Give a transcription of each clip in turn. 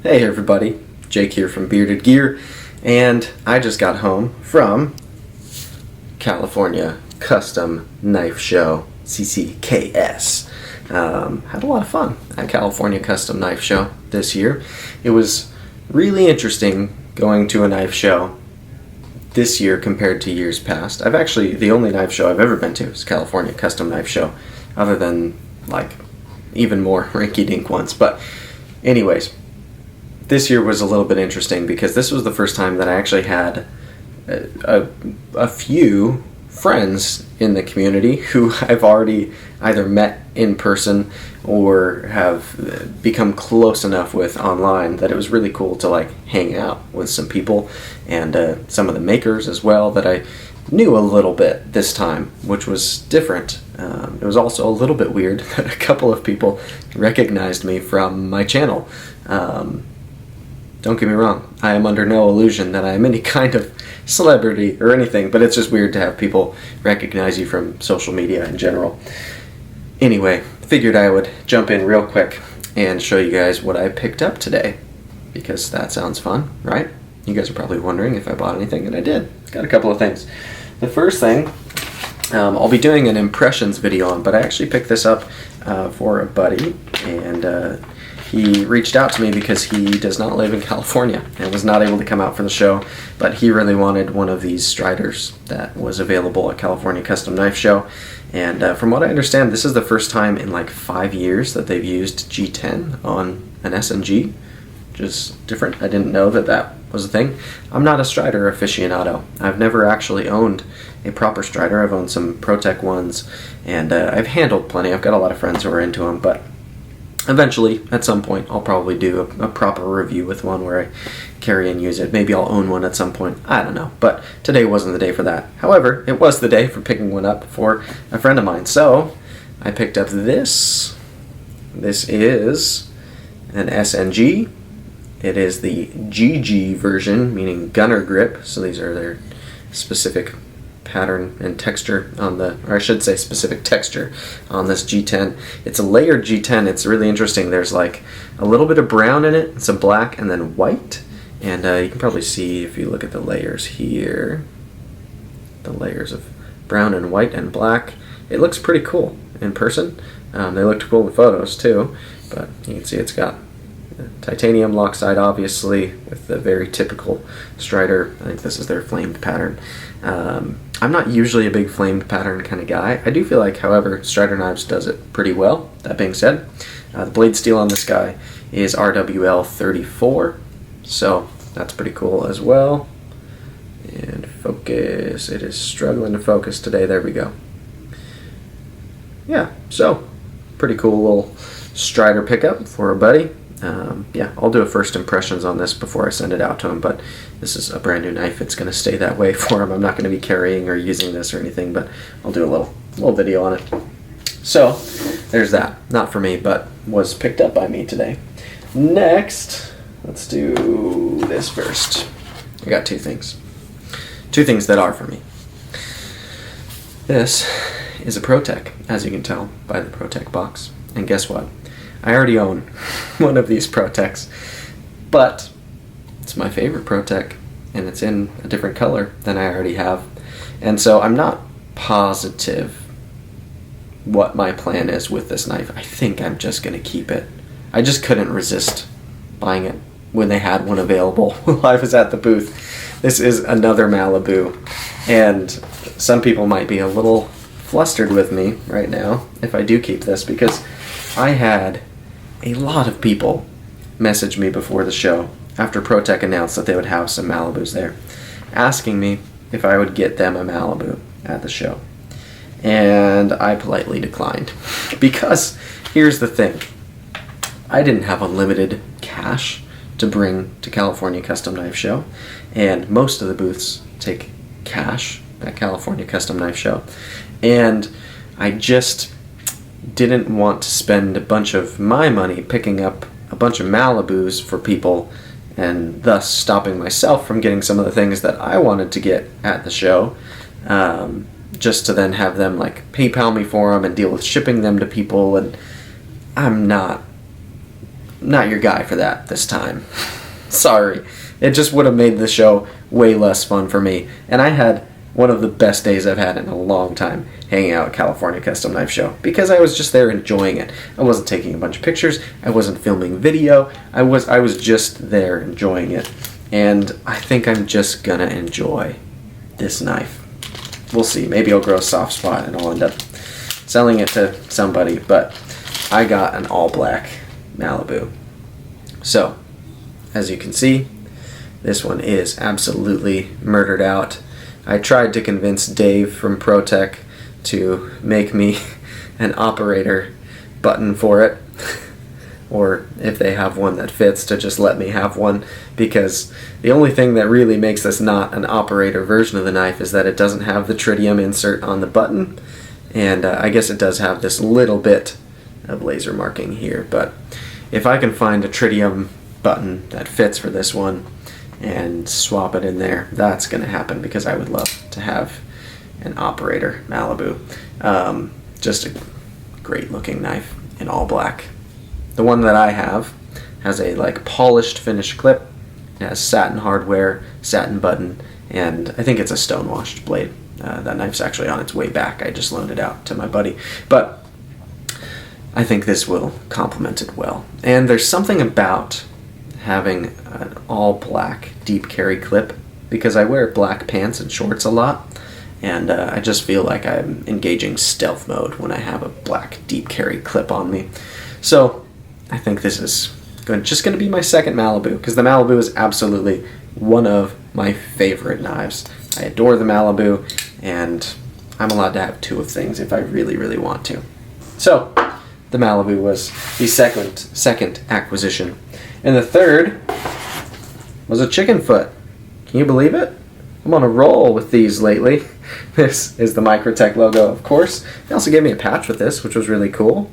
Hey everybody, Jake here from Bearded Gear, and I just got home from California Custom Knife Show, CCKS. Had a lot of fun at California Custom Knife Show this year. It was really interesting going to a knife show this year compared to years past. The only knife show I've ever been to is California Custom Knife Show, other than like even more rinky-dink ones. But anyways, this year was a little bit interesting because this was the first time that I actually had a few friends in the community who I've already either met in person or have become close enough with online that it was really cool to like hang out with some people and some of the makers as well that I knew a little bit this time, which was different. It was also a little bit weird that a couple of people recognized me from my channel. Don't get me wrong, I am under no illusion that I am any kind of celebrity or anything, but it's just weird to have people recognize you from social media in general. Anyway, figured I would jump in real quick and show you guys what I picked up today, because that sounds fun, right? You guys are probably wondering if I bought anything, and I did. Got a couple of things. The first thing I'll be doing an impressions video on, but I actually picked this up for a buddy, and he reached out to me because he does not live in California and was not able to come out for the show, but he really wanted one of these Striders that was available at California Custom Knife Show. And from what I understand, this is the first time in like 5 years that they've used G10 on an SNG, which is different. I didn't know that that was a thing. I'm not a Strider aficionado. I've never actually owned a proper Strider. I've owned some Protech ones, and I've handled plenty. I've got a lot of friends who are into them, but eventually, at some point, I'll probably do a proper review with one where I carry and use it. Maybe I'll own one at some point. I don't know. But today wasn't the day for that. However, it was the day for picking one up for a friend of mine. So, I picked up this. This is an SNG. It is the GG version, meaning gunner grip. So these are their specific pattern and texture on the, or I should say specific texture on this G10. It's a layered G10. It's really interesting. There's like a little bit of brown in it, some black, and then white. And you can probably see if you look at the layers here, the layers of brown and white and black. It looks pretty cool in person. They looked cool in photos too, but you can see it's got titanium Loctite, obviously, with the very typical Strider. I think this is their flamed pattern. I'm not usually a big flamed pattern kind of guy. I do feel like, however, Strider Knives does it pretty well. That being said, the blade steel on this guy is RWL 34, so that's pretty cool as well. And focus, it is struggling to focus today. There we go. Yeah, so pretty cool little Strider pickup for a buddy. Yeah, I'll do a first impressions on this before I send it out to him, but this is a brand new knife. It's going to stay that way for him. I'm not going to be carrying or using this or anything, but I'll do a little video on it. So, there's that. Not for me, but was picked up by me today. Next, let's do this first. I got two things. Two things that are for me. This is a Protech, as you can tell by the Protech box. And guess what? I already own one of these Protechs, but it's my favorite Protech, and it's in a different color than I already have. And so I'm not positive what my plan is with this knife. I think I'm just going to keep it. I just couldn't resist buying it when they had one available while I was at the booth. This is another Malibu, and some people might be a little flustered with me right now if I do keep this, because I had a lot of people message me before the show, after Protech announced that they would have some Malibus there, asking me if I would get them a Malibu at the show. And I politely declined. Because here's the thing. I didn't have unlimited cash to bring to California Custom Knife Show, and most of the booths take cash at California Custom Knife Show. And I just didn't want to spend a bunch of my money picking up a bunch of Malibus for people, and thus stopping myself from getting some of the things that I wanted to get at the show, just to then have them like PayPal me for them and deal with shipping them to people. And I'm not not your guy for that this time. Sorry. It just would have made the show way less fun for me. And I had one of the best days I've had in a long time hanging out at California Custom Knife Show, because I was just there enjoying it. I wasn't taking a bunch of pictures. I wasn't filming video. I was just there enjoying it. And I think I'm just gonna enjoy this knife. We'll see. Maybe I'll grow a soft spot and I'll end up selling it to somebody. But I got an all black Malibu. So, as you can see, this one is absolutely murdered out. I tried to convince Dave from Protech to make me an operator button for it, or if they have one that fits, to just let me have one, because the only thing that really makes this not an operator version of the knife is that it doesn't have the tritium insert on the button, and I guess it does have this little bit of laser marking here, but if I can find a tritium button that fits for this one and swap it in there, that's going to happen, because I would love to have an operator Malibu. Just a great looking knife in all black. The one that I have has a like polished finish clip. It has satin hardware, satin button, and I think it's a stone washed blade. That knife's actually on its way back. I just loaned it out to my buddy, but I think this will complement it well. And there's something about having an all black deep carry clip, because I wear black pants and shorts a lot, and I just feel like I'm engaging stealth mode when I have a black deep carry clip on me. So I think this is just going to be my second Malibu, because the Malibu is absolutely one of my favorite knives. I adore the Malibu, and I'm allowed to have two of things if I really, really want to. So the Malibu was the second acquisition. And the third was a chicken foot. Can you believe it? I'm on a roll with these lately. This is the Microtech logo, of course. They also gave me a patch with this, which was really cool.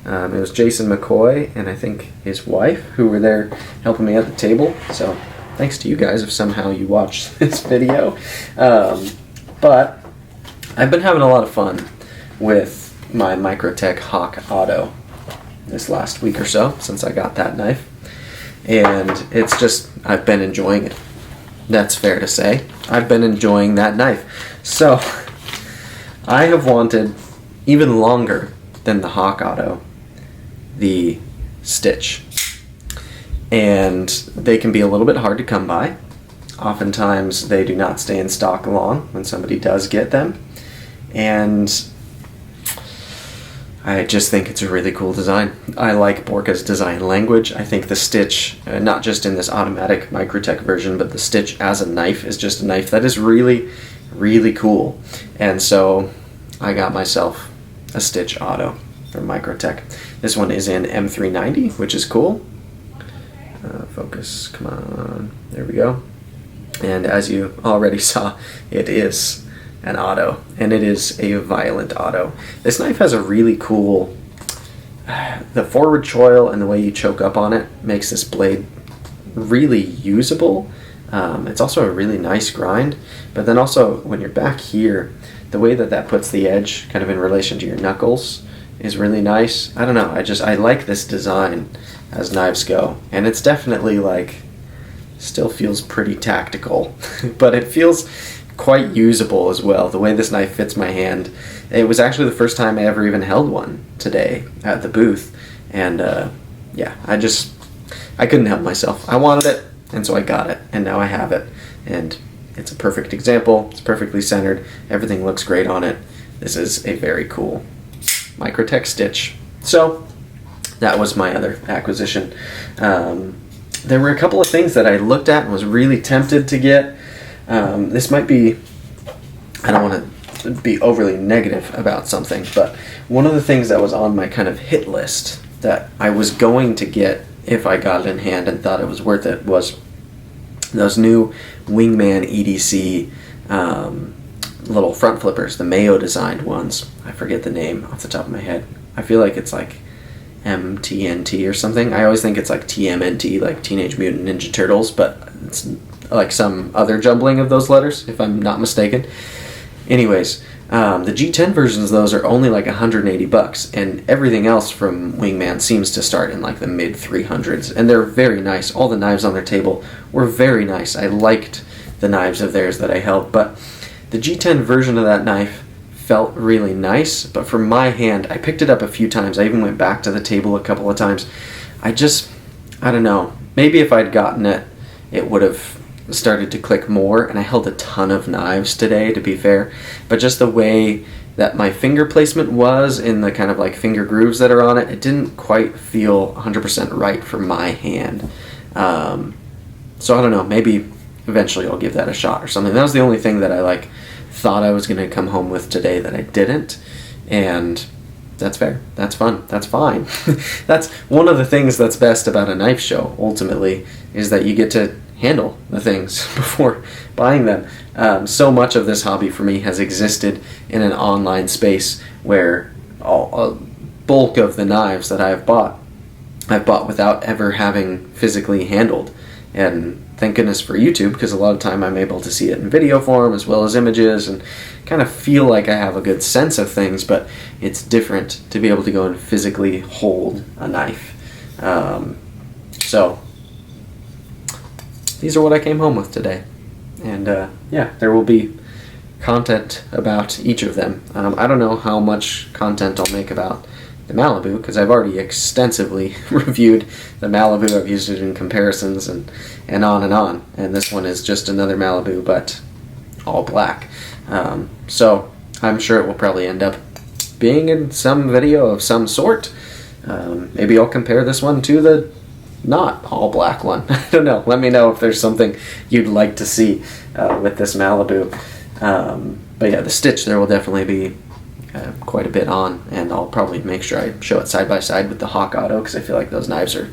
It was Jason McCoy and I think his wife who were there helping me at the table. So thanks to you guys if somehow you watched this video. But I've been having a lot of fun with my Microtech Hawk Auto this last week or so since I got that knife. And it's just, I've been enjoying it. That's fair to say. I've been enjoying that knife. So, I have wanted, even longer than the Hawk Auto, the Stitch. And they can be a little bit hard to come by. Oftentimes, they do not stay in stock long when somebody does get them. And I just think it's a really cool design. I like Borka's design language. I think the Stitch, not just in this automatic Microtech version, but the Stitch as a knife is just a knife that is really, really cool. And so I got myself a Stitch Auto from Microtech. This one is in M390, which is cool. Focus, come on. There we go. And as you already saw, it is an auto, and it is a violent auto. This knife has a really cool, the forward choil and the way you choke up on it makes this blade really usable. It's also a really nice grind, but then also when you're back here, the way that that puts the edge kind of in relation to your knuckles is really nice. I don't know, I like this design as knives go, and it's definitely like, still feels pretty tactical, but it feels quite usable as well. The way this knife fits my hand, it was actually the first time I ever even held one today at the booth, and yeah, I couldn't help myself. I wanted it, and so I got it, and now I have it, and it's a perfect example. It's perfectly centered. Everything looks great on it. This is a very cool Microtech Stitch. So that was my other acquisition. There were a couple of things that I looked at and was really tempted to get. This might be, I don't want to be overly negative about something, but one of the things that was on my kind of hit list that I was going to get if I got it in hand and thought it was worth it was those new Wingman EDC little front flippers, the Mayo designed ones. I forget the name off the top of my head. I feel like it's like MTNT or something. I always think it's like TMNT, like Teenage Mutant Ninja Turtles, but it's like some other jumbling of those letters, if I'm not mistaken. Anyways, The G10 versions of those are only like $180, and everything else from Wingman seems to start in like the mid 300s, and they're very nice. All the knives on their table were very nice. I liked the knives of theirs that I held, but the G10 version of that knife felt really nice, but for my hand, I picked it up a few times. I even went back to the table a couple of times. I don't know. Maybe if I'd gotten it, it would have started to click more, and I held a ton of knives today, to be fair, but just the way that my finger placement was in the kind of like finger grooves that are on it, it didn't quite feel 100% right for my hand. So I don't know, maybe eventually I'll give that a shot or something. That was the only thing that I like thought I was going to come home with today that I didn't, and that's fair. That's fun. That's fine. That's one of the things that's best about a knife show, ultimately, is that you get to handle the things before buying them. So much of this hobby for me has existed in an online space where a bulk of the knives that I've bought without ever having physically handled. And thank goodness for YouTube, because a lot of time I'm able to see it in video form as well as images and kind of feel like I have a good sense of things, but it's different to be able to go and physically hold a knife. So these are what I came home with today. And yeah, there will be content about each of them. I don't know how much content I'll make about the Malibu, because I've already extensively reviewed the Malibu. I've used it in comparisons and on and on. And this one is just another Malibu, but all black. So I'm sure it will probably end up being in some video of some sort. Maybe I'll compare this one to the not all black one. I don't know. Let me know if there's something you'd like to see with this Malibu. But yeah, the Stitch there will definitely be quite a bit on, and I'll probably make sure I show it side by side with the Hawk Auto, because I feel like those knives are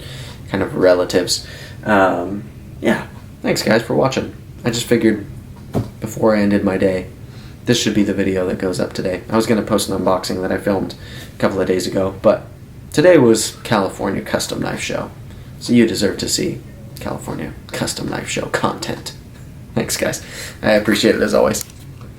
kind of relatives. Yeah, thanks guys for watching. I just figured before I ended my day, this should be the video that goes up today. I was going to post an unboxing that I filmed a couple of days ago, but today was California Custom Knife Show. So you deserve to see California Custom Knife Show content. Thanks, guys. I appreciate it as always.